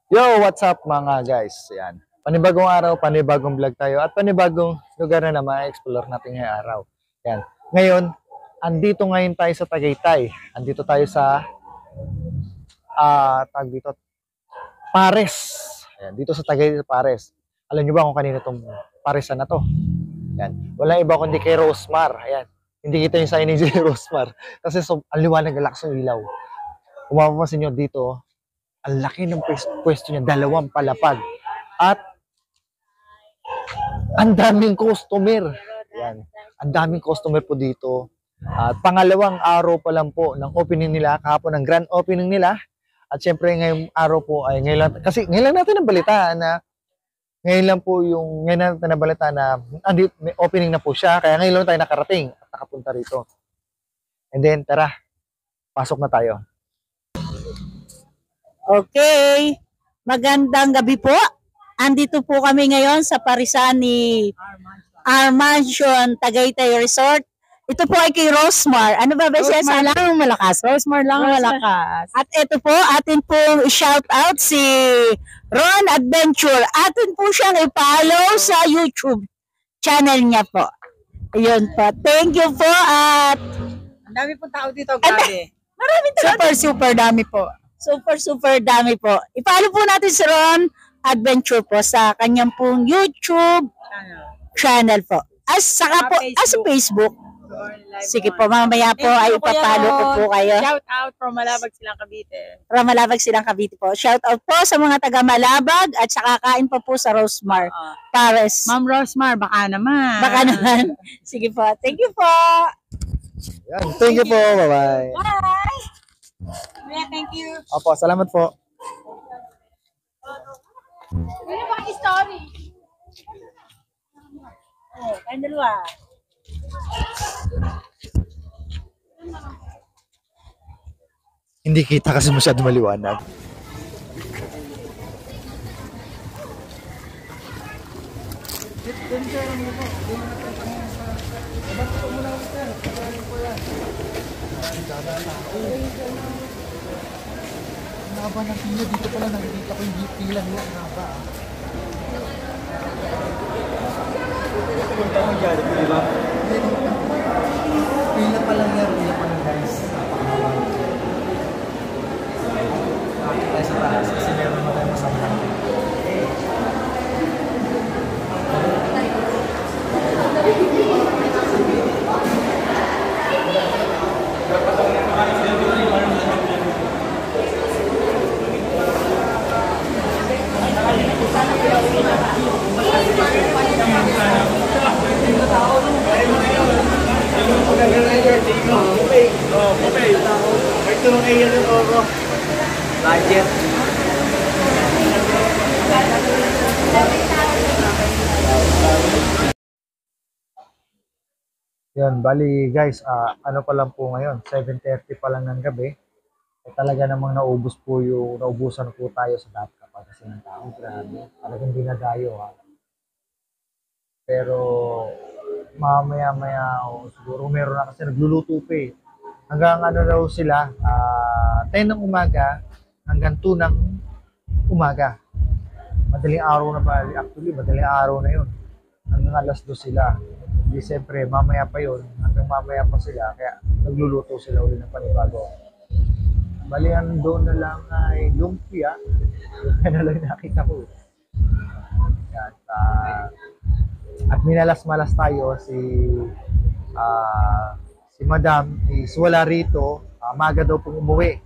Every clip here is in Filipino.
Yo, what's up mga guys? Yan. Panibagong araw, panibagong vlog tayo at panibagong lugar na naman explore natin ngayong araw. Yan. Ngayon, andito ngayon tayo sa Tagaytay. Andito tayo sa tag dito, Pares. Yan, dito sa Tagaytay, Pares. Alam niyo ba kung kanino tong Paresan na to? Yan. Walang iba kundi kay Rosmar. Ayan. Hindi kita yung signage ni Rosmar kasi ang liwanag, ang lakas ng ilaw. Kung mapapansin nyo dito, ang laki ng pwesto niya, 2 palapag. At ang daming customer. Yan. Ang daming customer po dito. At pangalawang araw pa lang po ng opening nila, kahapon ng grand opening nila. At syempre ngayong araw po ay ngayon lang, kasi ngayon lang natin nabalitaan na may opening na po siya. Kaya ngayon lang tayo nakarating at nakapunta rito. And then tara, pasok na tayo. Okay, magandang gabi po. Andito po kami ngayon sa Parisan ni R Mansion Tagaytay Resort. Ito po ay kay Rosmar. Ano ba siya? Rosmar lang ang malakas. Rosmar lang ang malakas. At ito po, atin pong shout out si Ron Adventure. Atin po siyang i-follow sa YouTube channel niya po. Ayun po. Thank you po at Ang dami pong tao dito, grabe. maraming Super dami po. super dami po. I-follow po natin si Ron Adventure po sa kanyang pong YouTube channel po. Sa Facebook. Sige po, mamaya po ay ipapalo ko po kayo. Shout out from Malabag Silang Cavite. From Malabag Silang Cavite po. Shout out po sa mga taga Malabag at saka kain pa po sa Rosmar Pares. Ma'am Rosmar, baka naman. Baka naman. Sige po. Thank you po. Yan. Thank you po. Bye-bye. Bye. Yeah, thank you. Opo, salamat po. Ano ba ang story? Oh, kain dalawa. Hindi kita kasi masyado maliwanag. Ang haba ng pila, dito pala nakikita ko yung pila nila, ang haba. Pila pa lang yan, pila pa lang guys. Napakahaba. Bakit tayo sa taas? Kasi meron na tayo masama. Budget. Yan, bali guys, ano pa lang po ngayon, 7:30 pa lang ng gabi. Talaga namang naubusan po tayo sa Dapkapa kasi ng tao, grabe. Talagang dinadayo ha. Pero mamaya-maya siguro meron na kasi nagluluto pa eh. Hanggang ano daw sila, 10 ng umaga hanggang 2 ng umaga. Madaling araw na ba? Actually, madaling araw na yun. Hanggang alas 2 sila. Di siyempre, mamaya pa yun. Hanggang mamaya pa sila. Kaya nagluluto sila ulit ng panibago. Balian doon na lang ay lumpia. Lumpia na lang nakita ko. Yan, at minalas-malas tayo si Madam is wala rito. Maaga daw pong umuwi.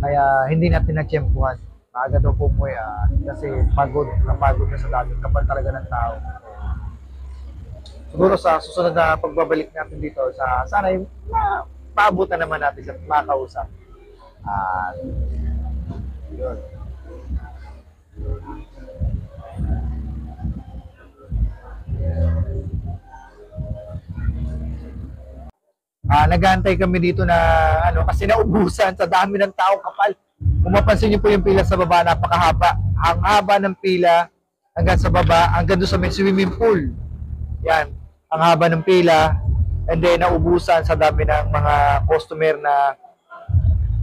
Kaya hindi natin na-tiyempuhan. Maaga daw po umuwi kasi napagod na sa daming kapal talaga ng tao. Siguro sa susunod na pagbabalik natin dito, sana yung paabutan naman natin sa makausap. Yun. Nag-aantay kami dito na kasi naubusan sa dami ng tao kapal. Kung mapansin niyo po yung pila sa baba, napakahaba. Ang haba ng pila hanggang sa baba, hanggang doon sa may swimming pool. Yan, ang haba ng pila. And then naubusan sa dami ng mga customer na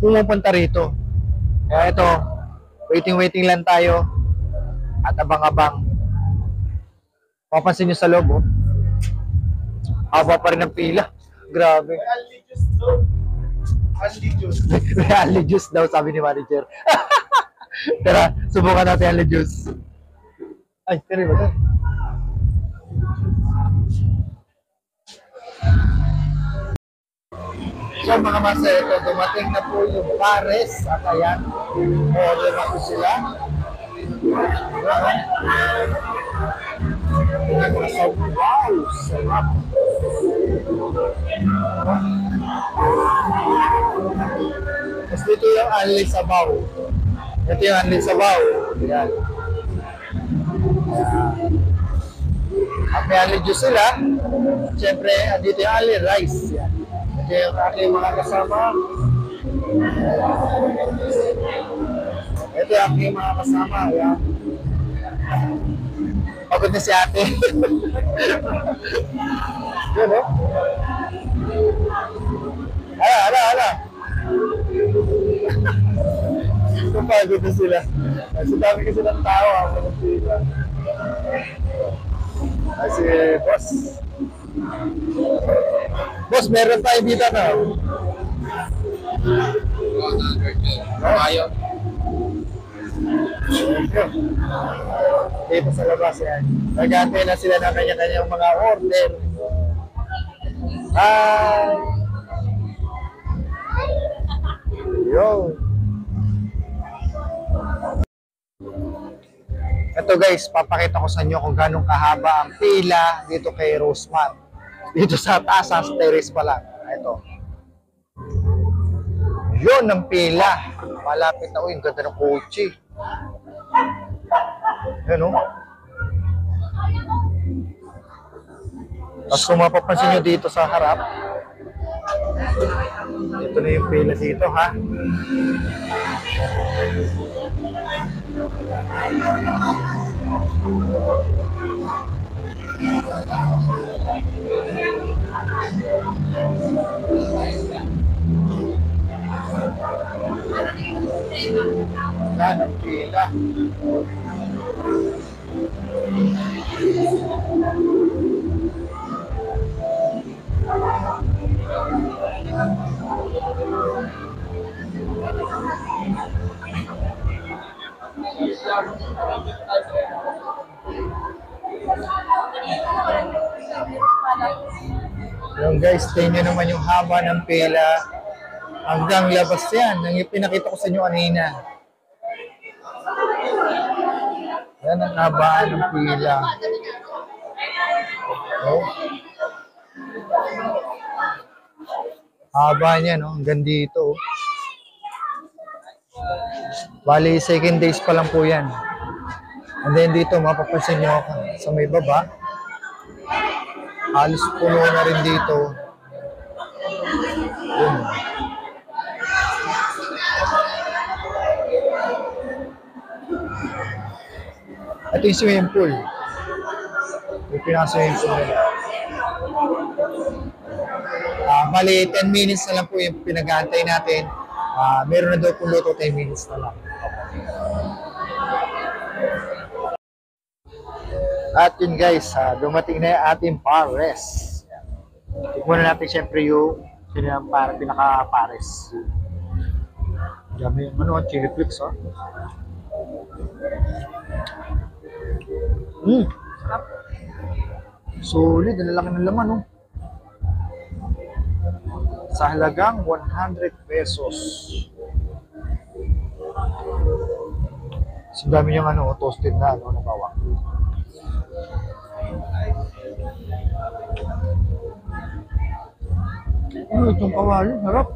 pumupunta rito. Kaya ito, Waiting lang tayo. At abang-abang. Mapapansin nyo sa loob, oh. Haba pa rin ang pila. Grabe. Only juice daw, sabi ni manager. Tara, subukan natin only juice. Ay, tira ba ito? So mga masa, ito, dumating na po yung pares at ayan, order na po sila. Wow, sarap. Tapos dito yung anli sabaw. Ito yung anli sabaw. Ayan. At may anli juice sila. Siyempre, dito yung anli rice. Yan. Ito yung aking mga kasama. Ito yung aking mga kasama. Ayan. Pagod na si ate. Yun, oh. Hala. Pagod na sila. Kasi dami kasi ng tao. Kasi, boss. Boss, meron tayo dito, no? Ayaw. Dito sa labas yan. Nag-aantay na sila ng kanya-kanyang mga order. Hi! Yo! Ito guys, papakita ko sa inyo kung ganong kahaba ang pila dito kay Rosemar. Dito sa taas, sa terrace pa lang. Ito. Yun ang pila. Malapit na, yung ganda ng kotse. Yan, oh. Tapos kung mapapansin nyo dito sa harap, ito na yung pila dito, ha? Yan ang pila. Yung guys, tingnan naman yung haba ng pila hanggang labas yan. Yung pinakita ko sa inyo kanina. Yan ang habaan ng pila. Oh. Haba niya, no? Hanggang dito. Bali, second days pa lang po yan. And then dito, mapapansin nyo sa may baba. Halos puno na rin dito. Yun. Ito yung swimming pool. Yung pinaka-swimming pool nila. Bali, 10 minutes na lang po yung pinag-aantay natin. Meron na daw po luto, 10 minutes na lang. At yun guys, dumating na yung ating pares. Tignan natin syempre yung pinaka-pares. Dami yung chili flakes, ha? Solid, ang laki ng laman, oh. Sa halagang 100 pesos. So, dami yung toasted na, nabawa. Itong kawali, harap.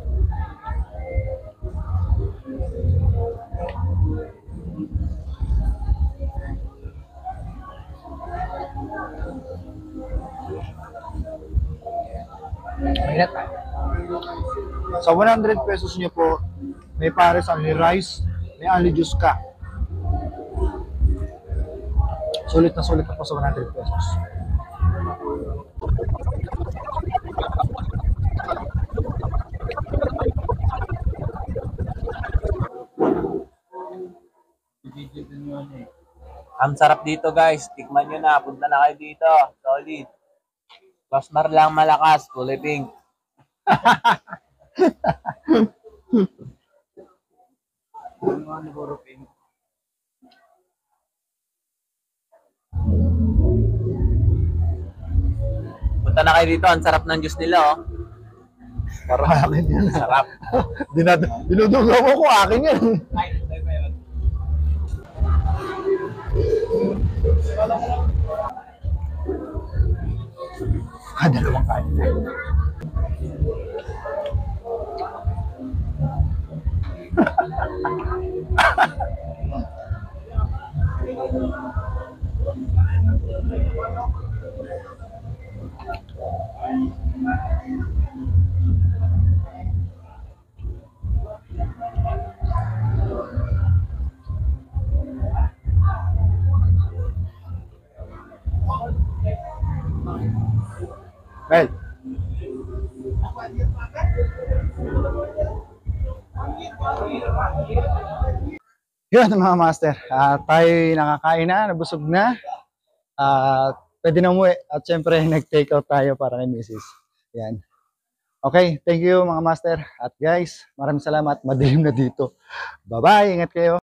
Mainit. Sa 100 pesos nyo po, may pares only rice, may only juice ka. Sulit na po sa 100 pesos. Ang sarap dito guys. Tikman nyo na. Punta na kayo dito. Solid. Rosmar lang malakas. Kulay pink. Punta na kayo dito. Ang sarap ng juice nila oh. Para akin yan. Sarap. Dinudugaw mo ko, akin yan. Dalawang kain na. Well, yun mga master, tayo nakakain na, nabusog na, pwede na umuwi at syempre nag-take out tayo para kay Mrs. Yan. Okay, thank you mga master at guys, maraming salamat, madilim na dito. Bye-bye, ingat kayo.